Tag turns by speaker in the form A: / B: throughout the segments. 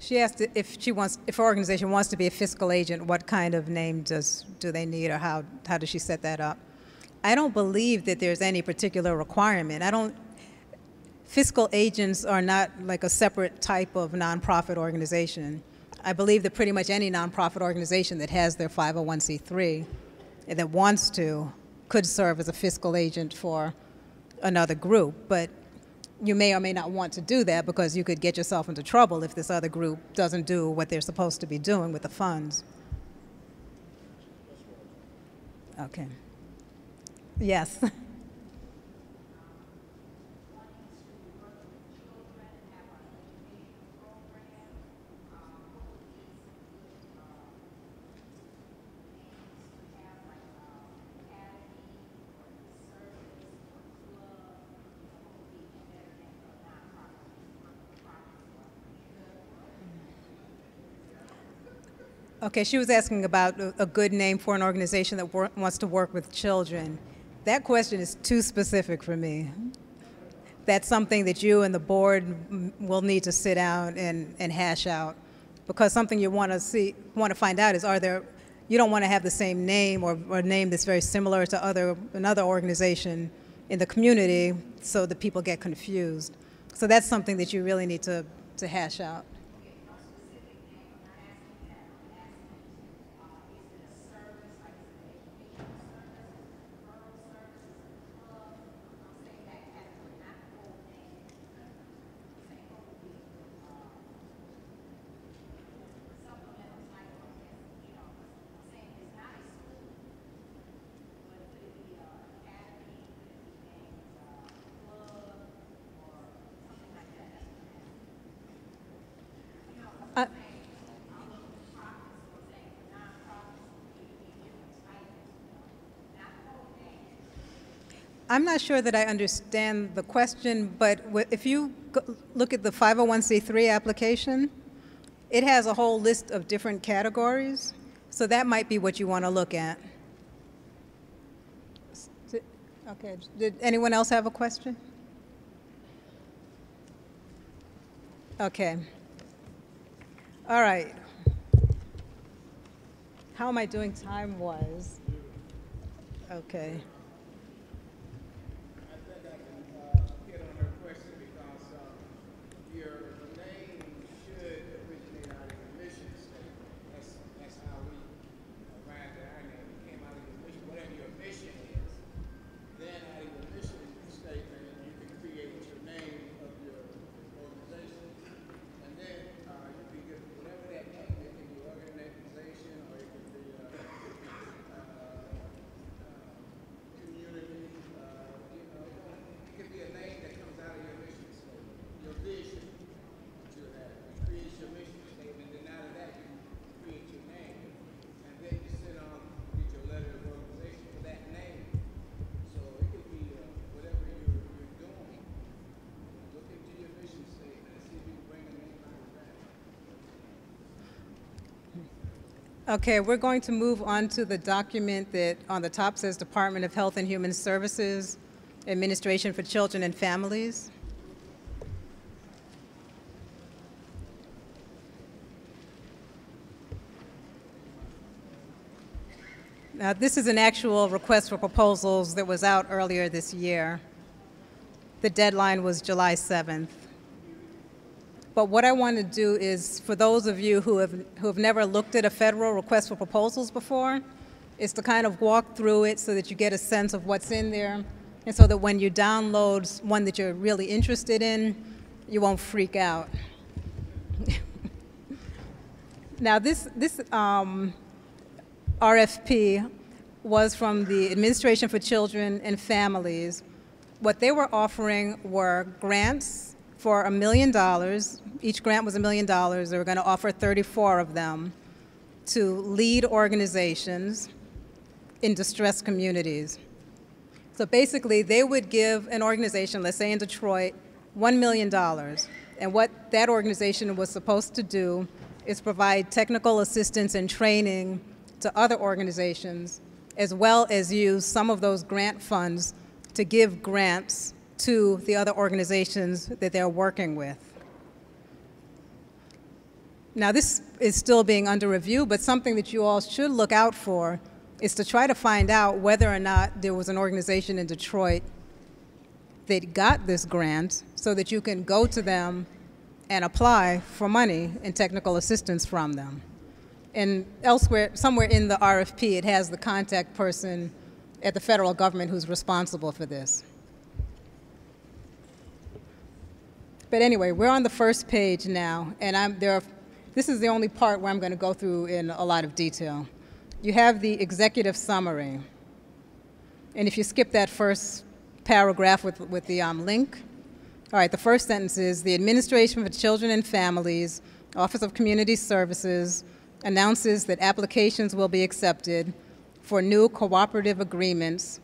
A: She asked if her organization wants to be a fiscal agent, what kind of name do they need, or how does she set that up? I don't believe that there's any particular requirement. Fiscal agents are not like a separate type of nonprofit organization. I believe that pretty much any nonprofit organization that has their 501c3 and that wants to could serve as a fiscal agent for another group, but you may or may not want to do that because you could get yourself into trouble if this other group doesn't do what they're supposed to be doing with the funds. Okay. Yes. Okay, she was asking about a good name for an organization that wants to work with children. That question is too specific for me. That's something that you and the board will need to sit down and hash out, because something you want to find out is, you don't want to have the same name or a name that's very similar to another organization in the community so that people get confused. So that's something that you really need to hash out. I'm not sure that I understand the question, but if you look at the 501c3 application, it has a whole list of different categories, so that might be what you want to look at. Okay, did anyone else have a question? Okay. All right. How am I doing time-wise? Okay. Okay, we're going to move on to the document that on the top says Department of Health and Human Services, Administration for Children and Families. Now, this is an actual request for proposals that was out earlier this year. The deadline was July 7th. But what I want to do is, for those of you who have never looked at a federal request for proposals before, is to kind of walk through it so that you get a sense of what's in there, and so that when you download one that you're really interested in, you won't freak out. Now, this RFP was from the Administration for Children and Families. What they were offering were grants for $1 million. Each grant was $1 million. They were going to offer 34 of them to lead organizations in distressed communities. So basically, they would give an organization, let's say in Detroit, $1 million. And what that organization was supposed to do is provide technical assistance and training to other organizations, as well as use some of those grant funds to give grants to the other organizations that they're working with. Now, this is still being under review, but something that you all should look out for is to try to find out whether or not there was an organization in Detroit that got this grant so that you can go to them and apply for money and technical assistance from them. And elsewhere, somewhere in the RFP, it has the contact person at the federal government who's responsible for this. But anyway, we're on the first page now, and this is the only part where I'm going to go through in a lot of detail. You have the executive summary. And if you skip that first paragraph with the link, all right, the first sentence is, the Administration for Children and Families, Office of Community Services, announces that applications will be accepted for new cooperative agreements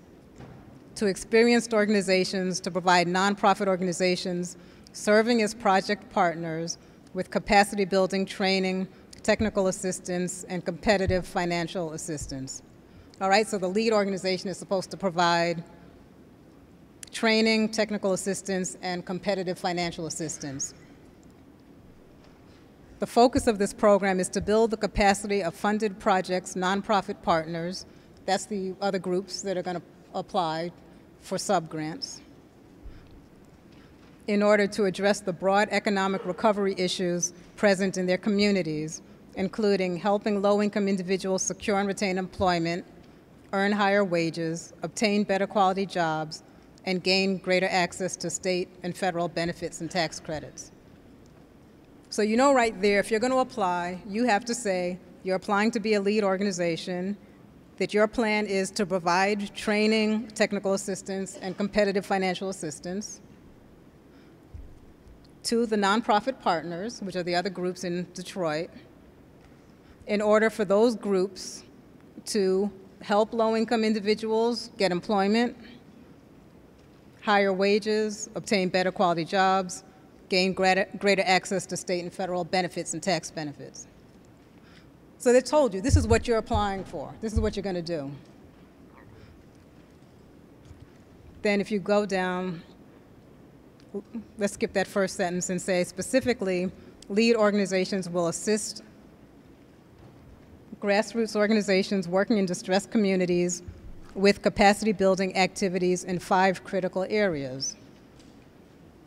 A: to experienced organizations to provide nonprofit organizations serving as project partners with capacity building training, technical assistance, and competitive financial assistance. All right, so the lead organization is supposed to provide training, technical assistance, and competitive financial assistance. The focus of this program is to build the capacity of funded projects, nonprofit partners, that's the other groups that are going to apply for subgrants, in order to address the broad economic recovery issues present in their communities, including helping low-income individuals secure and retain employment, earn higher wages, obtain better quality jobs, and gain greater access to state and federal benefits and tax credits. So you know right there, if you're going to apply, you have to say you're applying to be a lead organization, that your plan is to provide training, technical assistance, and competitive financial assistance to the nonprofit partners, which are the other groups in Detroit, in order for those groups to help low-income individuals get employment, higher wages, obtain better quality jobs, gain greater access to state and federal benefits and tax benefits. So they told you, this is what you're applying for. This is what you're going to do. Then if you go down, let's skip that first sentence and say, specifically, lead organizations will assist grassroots organizations working in distressed communities with capacity building activities in 5 critical areas.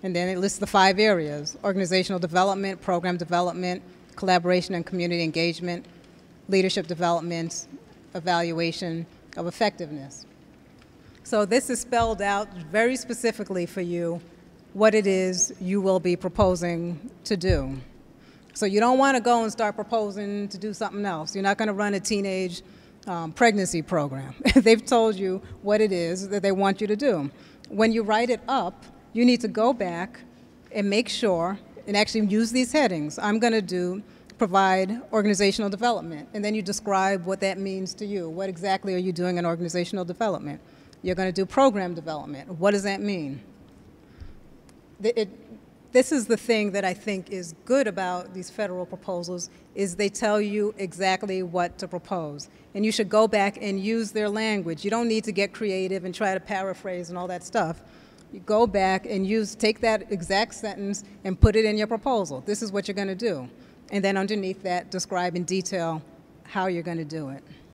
A: And then it lists the 5 areas: organizational development, program development, collaboration and community engagement, leadership development, evaluation of effectiveness. So this is spelled out very specifically for you what it is you will be proposing to do. So you don't want to go and start proposing to do something else. You're not going to run a teenage pregnancy program. They've told you what it is that they want you to do. When you write it up, you need to go back and make sure and actually use these headings. I'm going to provide organizational development, and then you describe what that means to you. What exactly are you doing in organizational development? You're going to do program development. What does that mean? This is the thing that I think is good about these federal proposals, is they tell you exactly what to propose. And you should go back and use their language. You don't need to get creative and try to paraphrase and all that stuff. You go back and take that exact sentence and put it in your proposal. This is what you're going to do. And then underneath that, describe in detail how you're going to do it.